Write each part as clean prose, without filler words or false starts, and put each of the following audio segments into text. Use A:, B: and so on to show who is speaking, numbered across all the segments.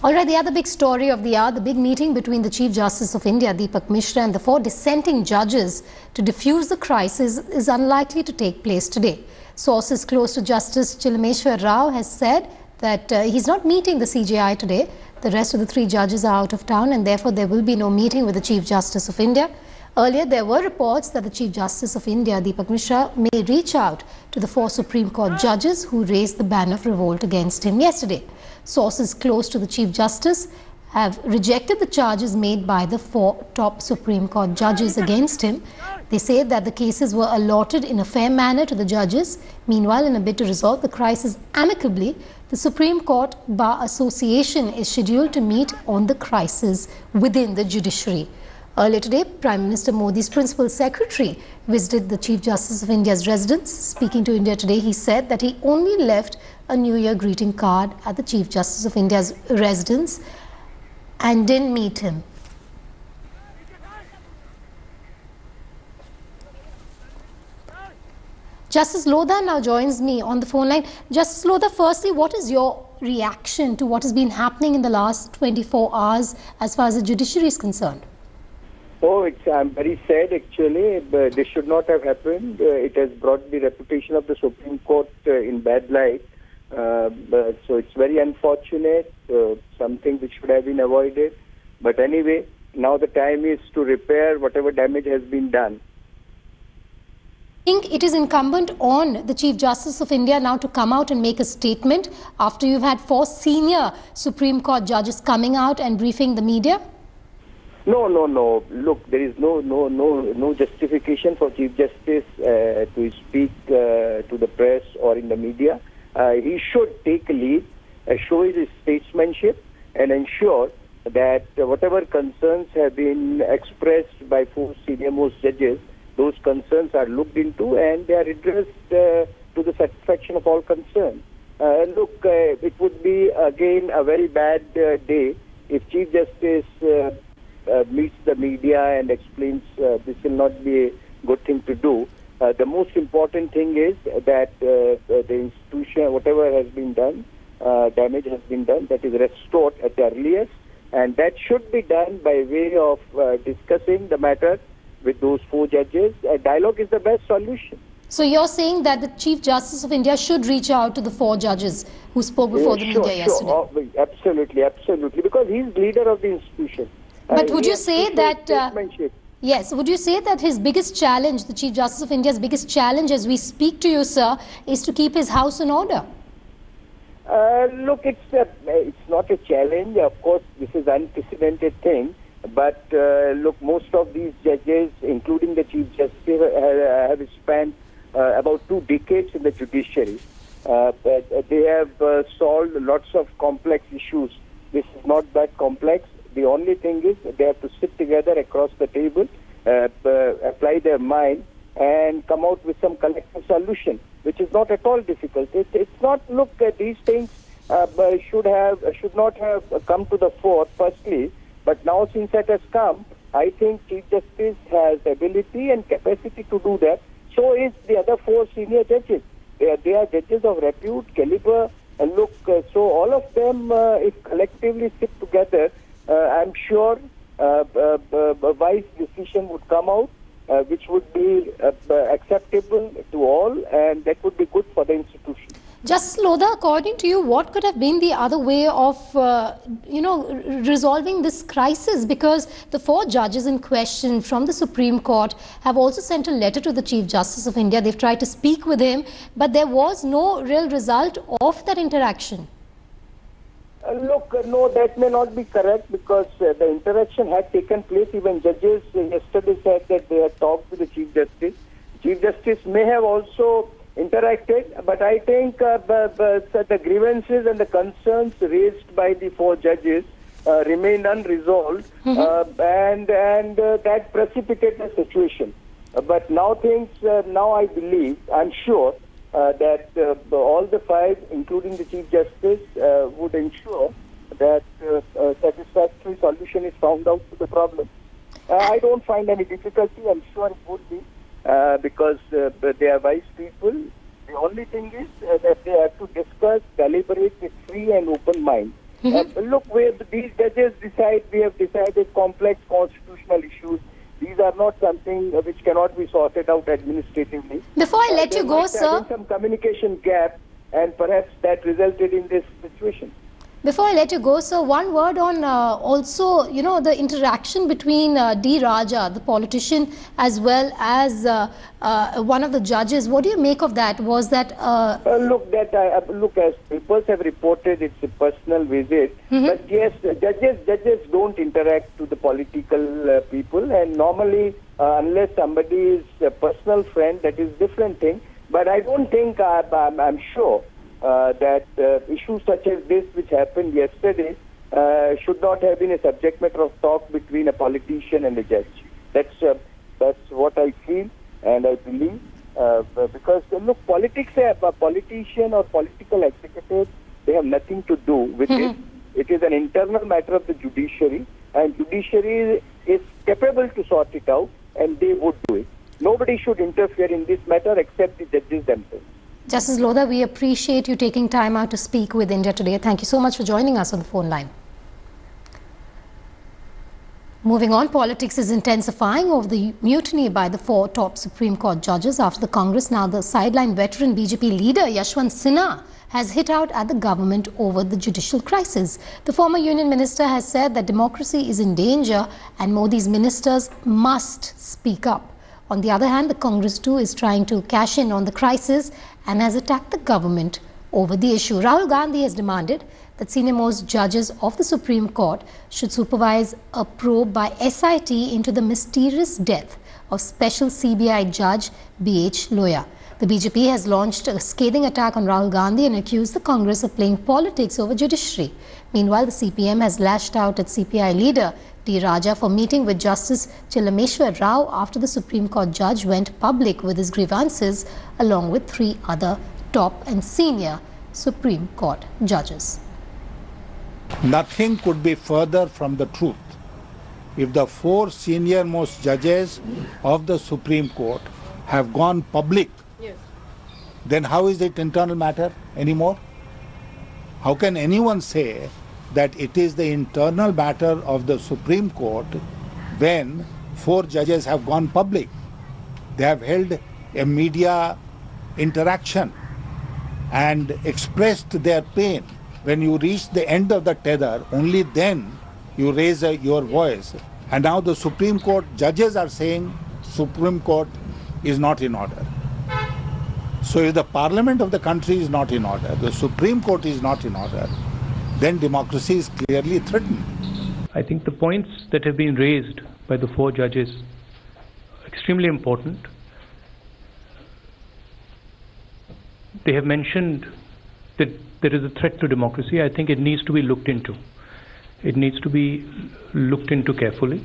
A: All right, the other big story of the hour, the big meeting between the Chief Justice of India, Dipak Misra, and the 4 dissenting judges to diffuse the crisis is unlikely to take place today. Sources close to Justice Chilameshwar Rao has said that he's not meeting the CJI today. The rest of the 3 judges are out of town and therefore there will be no meeting with the Chief Justice of India. Earlier, there were reports that the Chief Justice of India, Dipak Misra, may reach out to the 4 Supreme Court judges who raised the ban of revolt against him yesterday. Sources close to the Chief Justice have rejected the charges made by the 4 top Supreme Court judges against him. They say that the cases were allotted in a fair manner to the judges. Meanwhile, in a bid to resolve the crisis amicably, the Supreme Court Bar Association is scheduled to meet on the crisis within the judiciary. Earlier today, Prime Minister Modi's principal secretary visited the Chief Justice of India's residence. Speaking to India Today, he said that he only left a New Year greeting card at the Chief Justice of India's residence and didn't meet him. Justice Lodha now joins me on the phone line. Justice Lodha, firstly, what is your reaction to what has been happening in the last 24 hours as far as the judiciary is concerned?
B: Oh, I'm very sad actually. This should not have happened. It has brought the reputation of the Supreme Court in bad light. So it's very unfortunate, something which should have been avoided. But anyway, now the time is to repair whatever damage has been done.
A: I think it is incumbent on the Chief Justice of India now to come out and make a statement after you've had 4 senior Supreme Court judges coming out and briefing the media?
B: No. Look, there is no justification for Chief Justice to speak to the press or in the media. He should take a lead, show his statesmanship, and ensure that whatever concerns have been expressed by 4 senior-most judges, those concerns are looked into and they are addressed to the satisfaction of all concerned. Look, it would be again a very bad day if Chief Justice meets the media and explains this will not be a good thing to do. The most important thing is that the institution, whatever has been done, damage has been done, that is restored at the earliest, and that should be done by way of discussing the matter with those 4 judges. Dialogue is the best solution.
A: So you're saying that the Chief Justice of India should reach out to the 4 judges who spoke before the media yesterday?
B: Oh, absolutely, because he's leader of the institution.
A: But would you say that, yes, would you say that his biggest challenge, the Chief Justice of India's biggest challenge as we speak to you, sir, is to keep his house in order?
B: Look, it's not a challenge. Of course, this is an unprecedented thing. But look, most of these judges, including the Chief Justice, have spent about 2 decades in the judiciary. They have solved lots of complex issues. This is not that complex. The only thing is they have to sit together across the table, apply their mind, and come out with some collective solution, which is not at all difficult. It's not. Look, these things should not have come to the fore firstly, but now since that has come, I think Chief Justice has ability and capacity to do that. So is the other 4 senior judges. They are judges of repute, caliber, and look. So all of them, if collectively sit together, I'm sure a wise decision would come out, which would be acceptable to all, and that would be good for the institution.
A: Justice Lodha, according to you, what could have been the other way of, resolving this crisis? Because the 4 judges in question from the Supreme Court have also sent a letter to the Chief Justice of India. They've tried to speak with him, but there was no real result of that interaction.
B: Look, no, that may not be correct because the interaction had taken place. Even judges yesterday said that they had talked to the Chief Justice. Chief Justice may have also interacted, but I think the grievances and the concerns raised by the 4 judges remained unresolved, and that precipitated the situation. But now things, now I believe, I'm sure, that all the 5, including the Chief Justice, would ensure that a satisfactory solution is found out to the problem. I don't find any difficulty. I'm sure it would be, because they are wise people. The only thing is that they have to discuss, deliberate with free and open mind. Look, these judges decide, we have decided complex constitutional issues. These are not something which cannot be sorted out administratively.
A: Before I let you go, sir,
B: some communication gap, and perhaps that resulted in this situation.
A: Before I let you go, sir, one word on also, you know, the interaction between D. Raja, the politician, as well as one of the judges. What do you make of that? Was that...
B: Look, as papers have reported, it's a personal visit. But yes, judges don't interact to the political people. And normally, unless somebody is a personal friend, that is a different thing. But I don't think, I'm sure, that issues such as this, which happened yesterday, should not have been a subject matter of talk between a politician and a judge. That's what I feel and I believe. Because look, politics, a politician or political executive, they have nothing to do with it. It is an internal matter of the judiciary, and judiciary is capable to sort it out, and they would do it. Nobody should interfere in this matter except the judges themselves.
A: Justice Lodha, we appreciate you taking time out to speak with India Today. Thank you so much for joining us on the phone line. Moving on, politics is intensifying over the mutiny by the 4 top Supreme Court judges after the Congress. Now the sideline veteran BJP leader Yashwant Sinha has hit out at the government over the judicial crisis. The former union minister has said that democracy is in danger and Modi's ministers must speak up. On the other hand, the Congress too is trying to cash in on the crisis and has attacked the government over the issue. Rahul Gandhi has demanded that senior-most judges of the Supreme Court should supervise a probe by SIT into the mysterious death of Special CBI Judge B.H. Lodha. The BJP has launched a scathing attack on Rahul Gandhi and accused the Congress of playing politics over judiciary. Meanwhile, the CPM has lashed out at CPI leader D. Raja for meeting with Justice Chilameshwar Rao after the Supreme Court judge went public with his grievances along with 3 other top and senior Supreme Court judges.
C: Nothing could be further from the truth. If the 4 senior-most judges of the Supreme Court have gone public, then how is it internal matter anymore? How can anyone say that it is the internal matter of the Supreme Court when 4 judges have gone public? They have held a media interaction and expressed their pain. When you reach the end of the tether, only then you raise your voice. And now the Supreme Court judges are saying Supreme Court is not in order. So if the parliament of the country is not in order, the Supreme Court is not in order, then democracy is clearly threatened.
D: I think the points that have been raised by the 4 judges are extremely important. They have mentioned that there is a threat to democracy. I think it needs to be looked into. It needs to be looked into carefully.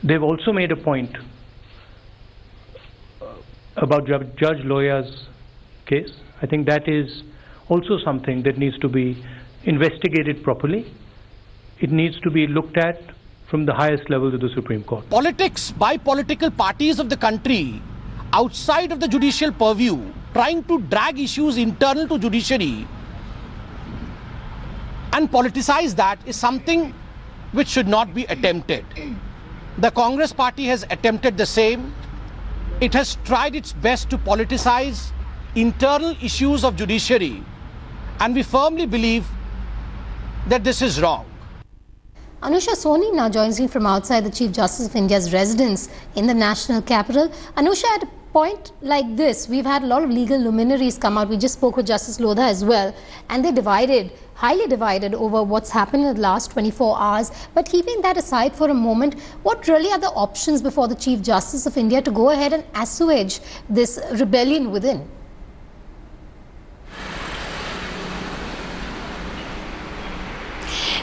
D: They've also made a point about Judge Lodha's case. I think that is also something that needs to be investigated properly. It needs to be looked at from the highest levels of the Supreme Court.
E: Politics by political parties of the country outside of the judicial purview, trying to drag issues internal to judiciary and politicize that is something which should not be attempted. The Congress party has attempted the same. It has tried its best to politicize internal issues of judiciary, and we firmly believe that this is wrong.
A: Anusha Soni now joins me from outside the Chief Justice of India's residence in the national capital. Anusha, at a point like this, we've had a lot of legal luminaries come out. We just spoke with Justice Lodha as well, and they divided, highly divided over what's happened in the last 24 hours. But keeping that aside for a moment, what really are the options before the Chief Justice of India to go ahead and assuage this rebellion within?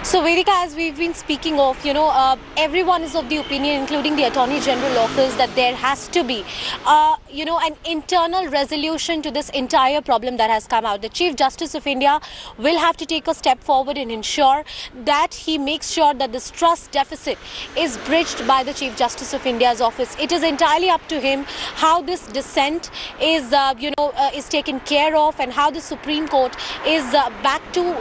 F: So So Vedika, as we've been speaking of, everyone is of the opinion, including the Attorney General Office, that there has to be, an internal resolution to this entire problem that has come out. The Chief Justice of India will have to take a step forward and ensure that he makes sure that this trust deficit is bridged by the Chief Justice of India's office. It is entirely up to him how this dissent is, is taken care of, and how the Supreme Court is back to,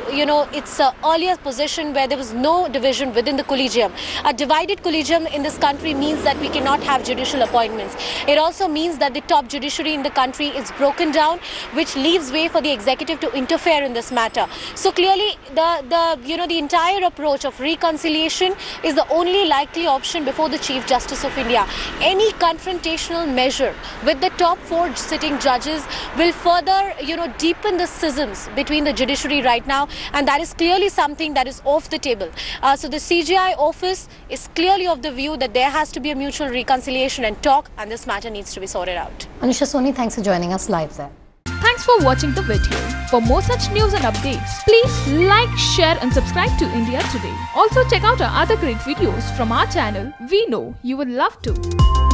F: its earlier position where there was no division within the collegium. A divided collegium in this country means that we cannot have judicial appointments. It also means that the top judiciary in the country is broken down, which leaves way for the executive to interfere in this matter. So clearly, the entire approach of reconciliation is the only likely option before the Chief Justice of India. Any confrontational measure with the top 4 sitting judges will further, deepen the schisms between the judiciary right now, and that is clearly something that is off the table. So the CJI office is clearly of the view that there has to be a mutual reconciliation and talk, and this matter needs to be sorted out.
A: Anusha Soni, thanks for joining us live there.
G: Thanks for watching the video. For more such news and updates, please like, share and subscribe to India Today. Also check out our other great videos from our channel. We know you would love to.